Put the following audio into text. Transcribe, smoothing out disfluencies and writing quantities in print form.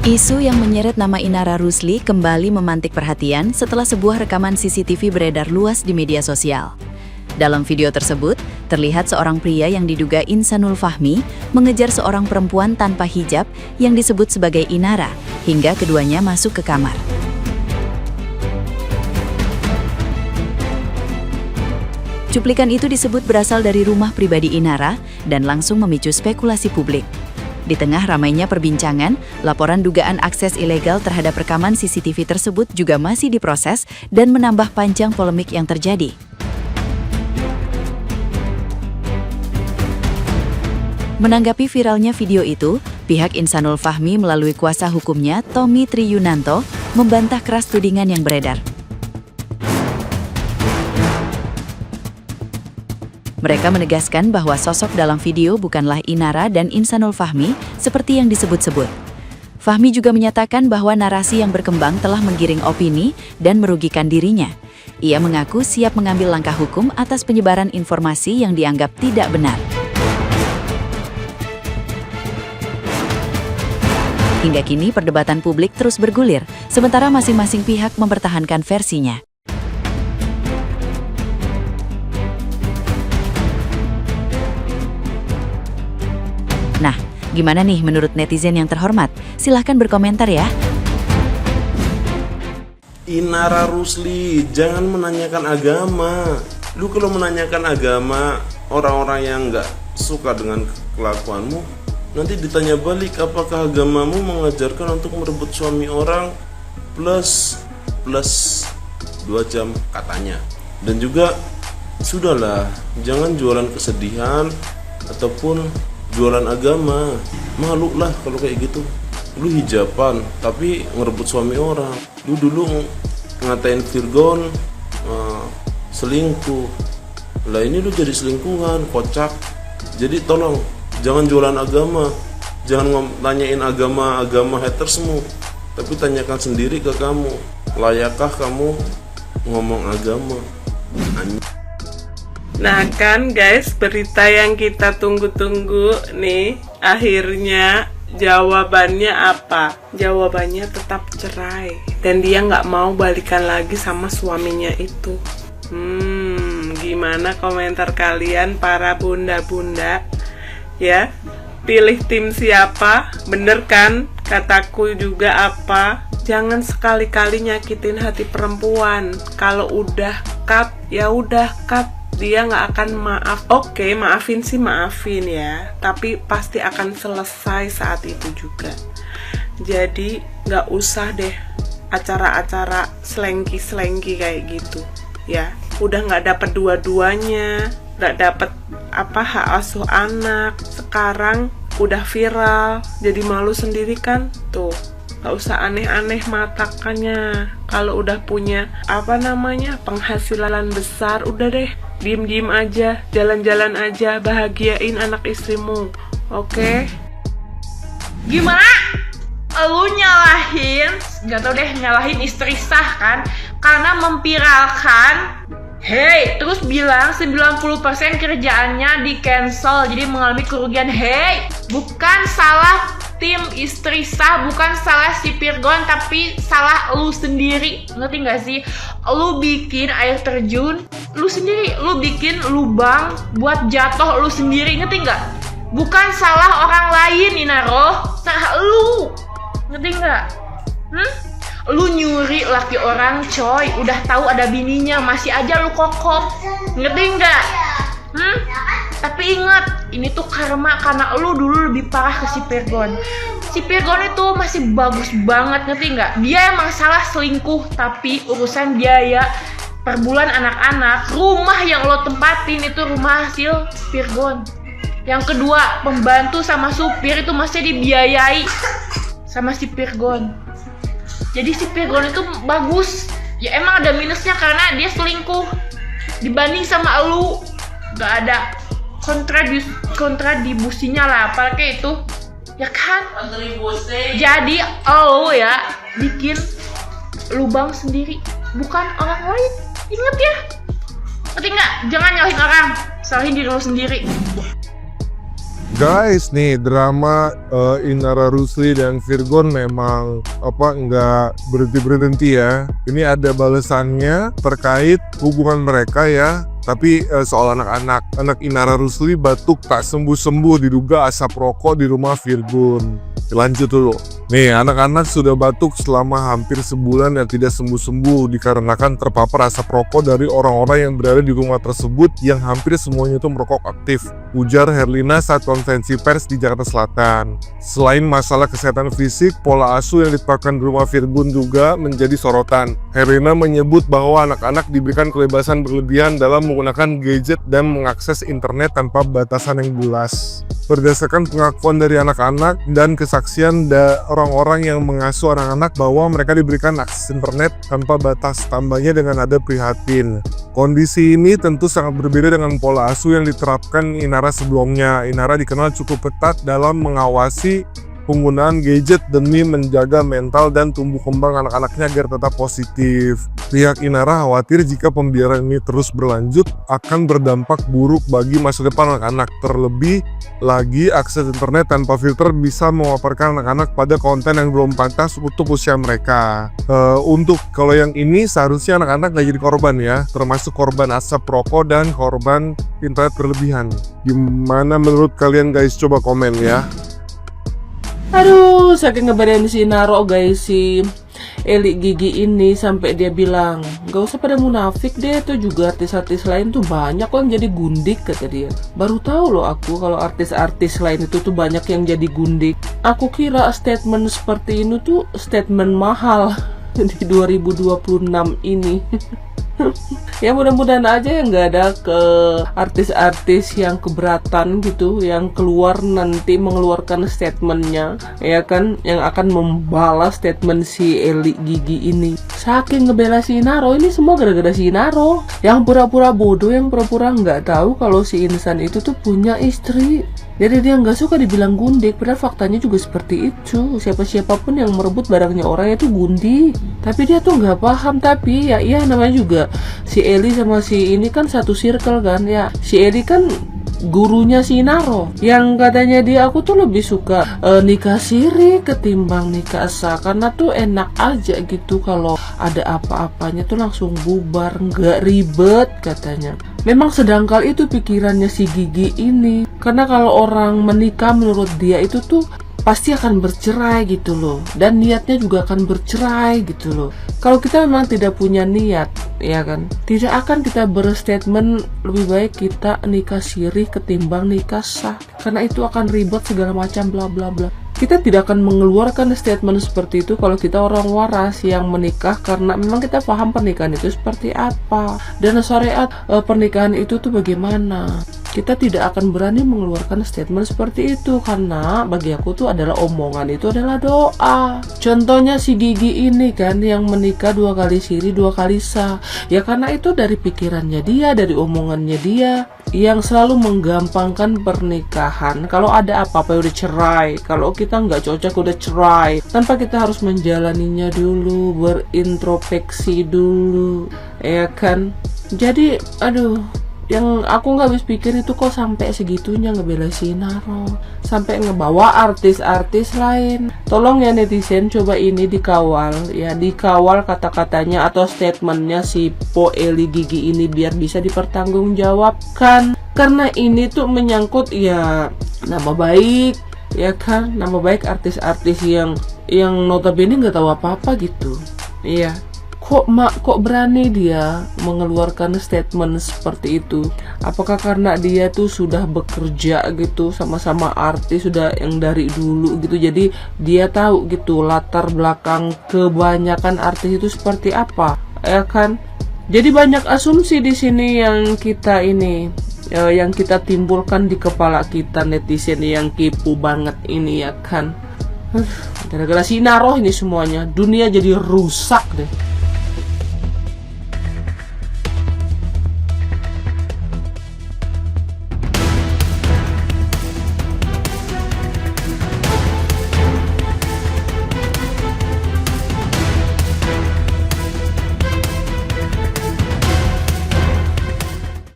Isu yang menyeret nama Inara Rusli kembali memantik perhatian setelah sebuah rekaman CCTV beredar luas di media sosial. Dalam video tersebut, terlihat seorang pria yang diduga Insanul Fahmi mengejar seorang perempuan tanpa hijab yang disebut sebagai Inara, hingga keduanya masuk ke kamar. Cuplikan itu disebut berasal dari rumah pribadi Inara dan langsung memicu spekulasi publik. Di tengah ramainya perbincangan, laporan dugaan akses ilegal terhadap rekaman CCTV tersebut juga masih diproses dan menambah panjang polemik yang terjadi. Menanggapi viralnya video itu, pihak Insanul Fahmi melalui kuasa hukumnya, Tommy Triyunanto, membantah keras tudingan yang beredar. Mereka menegaskan bahwa sosok dalam video bukanlah Inara dan Insanul Fahmi seperti yang disebut-sebut. Fahmi juga menyatakan bahwa narasi yang berkembang telah menggiring opini dan merugikan dirinya. Ia mengaku siap mengambil langkah hukum atas penyebaran informasi yang dianggap tidak benar. Hingga kini perdebatan publik terus bergulir, sementara masing-masing pihak mempertahankan versinya. Nah, gimana nih menurut netizen yang terhormat? Silahkan berkomentar ya. Inara Rusli, jangan menanyakan agama. Lu kalau menanyakan agama, orang-orang yang nggak suka dengan kelakuanmu, nanti ditanya balik apakah agamamu mengajarkan untuk merebut suami orang plus 2 jam katanya. Dan juga, sudahlah, jangan jualan kesedihan ataupun jualan agama. Malu lah kalau kayak gitu. Lu hijaban tapi ngerebut suami orang. Lu dulu ngatain Virgon selingkuh. Lah ini lu jadi selingkuhan, kocak. Jadi tolong jangan jualan agama. Jangan tanyain agama hatersmu, tapi tanyakan sendiri ke kamu, layakkah kamu ngomong agama? Nah kan guys, berita yang kita tunggu-tunggu nih, akhirnya jawabannya apa? Jawabannya tetap cerai. Dan dia nggak mau balikan lagi sama suaminya itu. Gimana komentar kalian para bunda-bunda? Ya, pilih tim siapa? Bener kan? Kataku juga apa? Jangan sekali-kali nyakitin hati perempuan. Kalau udah cut, ya udah cut. Dia nggak akan maaf. Oke, maafin sih maafin ya, tapi pasti akan selesai saat itu juga. Jadi nggak usah deh acara-acara selengki kayak gitu ya. Udah nggak dapet dua-duanya, nggak dapet hak asuh anak. Sekarang udah viral, jadi malu sendiri kan tuh. Gak usah aneh-aneh matakannya. Kalau udah punya penghasilan besar, udah deh diem-diem aja, jalan-jalan aja, bahagiain anak istrimu. Oke? Gimana? Lu nyalahin, gak tau deh, nyalahin istri sah kan? Karena memviralkan, hey, terus bilang 90% kerjaannya di cancel, jadi mengalami kerugian. Hey, bukan salah tim istri sah, bukan salah si Virgon, tapi salah lu sendiri. Ngerti gak sih? Lu bikin air terjun lu sendiri, lu bikin lubang buat jatuh lu sendiri. Ngerti gak? Bukan salah orang lain, Inaro, salah lu. Ngerti gak? Lu nyuri laki orang, coy. Udah tahu ada bininya, masih aja lu kokok. Ngerti gak? Tapi ingat, ini tuh karma karena lu dulu lebih parah ke si Virgon. Si Virgon itu masih bagus banget, ngerti nggak? Dia emang salah selingkuh, tapi urusan biaya per bulan anak-anak, rumah yang lo tempatin itu rumah hasil Virgon. Yang kedua, pembantu sama supir itu masih dibiayai sama si Virgon. Jadi si Virgon itu bagus. Ya emang ada minusnya karena dia selingkuh. Dibanding sama lu, nggak ada kontribusinya lah, apalagi itu ya kan. Jadi lo ya bikin lubang sendiri, bukan orang lain. Ingat ya, ngerti nggak? Jangan nyalahin orang, salahin diri lo sendiri. Guys, nih drama Inara Rusli dan Virgon memang nggak berhenti ya. Ini ada balasannya terkait hubungan mereka ya. Tapi soal anak Inara Rusli batuk tak sembuh-sembuh, diduga asap rokok di rumah Virgon. Lanjut dulu. Nih, anak-anak sudah batuk selama hampir sebulan dan tidak sembuh-sembuh dikarenakan terpapar asap rokok dari orang-orang yang berada di rumah tersebut yang hampir semuanya itu merokok aktif, ujar Herlina saat konferensi pers di Jakarta Selatan. Selain masalah kesehatan fisik, pola asuh yang diterapkan di rumah Virgon juga menjadi sorotan. Herlina menyebut bahwa anak-anak diberikan kebebasan berlebihan dalam menggunakan gadget dan mengakses internet tanpa batasan yang jelas. Berdasarkan pengakuan dari anak-anak dan kesaksian orang-orang yang mengasuh anak-anak bahwa mereka diberikan akses internet tanpa batas, tambahnya dengan nada prihatin. Kondisi ini tentu sangat berbeda dengan pola asuh yang diterapkan Inara sebelumnya. Inara dikenal cukup ketat dalam mengawasi penggunaan gadget demi menjaga mental dan tumbuh kembang anak-anaknya agar tetap positif. Pihak Inara khawatir jika pembiaran ini terus berlanjut akan berdampak buruk bagi masa depan anak-anak. Terlebih lagi, akses internet tanpa filter bisa memaparkan anak-anak pada konten yang belum pantas untuk usia mereka. Untuk kalau yang ini seharusnya anak-anak nggak jadi korban ya, termasuk korban asap rokok dan korban internet berlebihan. Gimana menurut kalian guys? Coba komen ya. Aduh, saking ngebadan si Naro guys, si Eli Gigi ini sampai dia bilang, gak usah pada munafik deh, tuh juga artis-artis lain tuh banyak kok yang jadi gundik, kata dia. Baru tahu loh aku kalau artis-artis lain itu tuh banyak yang jadi gundik. Aku kira statement seperti ini tuh statement mahal di 2026 ini. Ya mudah-mudahan aja yang nggak ada ke artis-artis yang keberatan gitu, yang keluar nanti mengeluarkan statementnya, ya kan, yang akan membalas statement si Eli Gigi ini. Saking ngebela si Naro, ini semua gara-gara si Naro yang pura-pura bodoh, yang pura-pura nggak tahu kalau si insan itu tuh punya istri. Jadi dia nggak suka dibilang gundik, padahal faktanya juga seperti itu. Siapa-siapapun yang merebut barangnya orang itu gundik. Tapi dia tuh nggak paham. Tapi ya iya, namanya juga si Eli sama si ini kan satu circle kan ya. Si Eli kan gurunya si Naro, yang katanya dia, aku tuh lebih suka nikah siri ketimbang nikah sah, karena tuh enak aja gitu kalau ada apa-apanya tuh langsung bubar, nggak ribet katanya. Memang sedangkal itu pikirannya si Gigi ini, karena kalau orang menikah menurut dia itu tuh pasti akan bercerai gitu loh, dan niatnya juga akan bercerai gitu loh. Kalau kita memang tidak punya niat, ya kan, tidak akan kita berstatement lebih baik kita nikah siri ketimbang nikah sah, karena itu akan ribet segala macam bla bla bla. Kita tidak akan mengeluarkan statement seperti itu kalau kita orang waras yang menikah karena memang kita paham pernikahan itu seperti apa dan syariat pernikahan itu tuh bagaimana. Kita tidak akan berani mengeluarkan statement seperti itu karena bagi aku tuh adalah omongan itu adalah doa. Contohnya si Gigi ini kan yang menikah 2 kali siri 2 kali sah, ya karena itu dari pikirannya dia, dari omongannya dia yang selalu menggampangkan pernikahan. Kalau ada apa-apa udah cerai, kalau kita nggak cocok udah cerai, tanpa kita harus menjalaninya dulu, berintrospeksi dulu, ya kan. Jadi aduh, yang aku nggak habis pikir itu kok sampai segitunya ngebela si Naro, sampai ngebawa artis-artis lain. Tolong ya netizen, coba ini dikawal ya, dikawal kata-katanya atau statementnya si Po Eli Gigi ini biar bisa dipertanggungjawabkan, karena ini tuh menyangkut ya nama baik, ya kan, nama baik artis-artis yang notabene nggak tahu apa-apa gitu. Iya, kok berani dia mengeluarkan statement seperti itu? Apakah karena dia tuh sudah bekerja gitu sama-sama artis, sudah yang dari dulu gitu, jadi dia tahu gitu latar belakang kebanyakan artis itu seperti apa, ya kan? Jadi banyak asumsi di sini yang kita ini yang kita timbulkan di kepala kita netizen yang kepo banget ini, ya kan. Gara-gara si Naro ini semuanya dunia jadi rusak deh.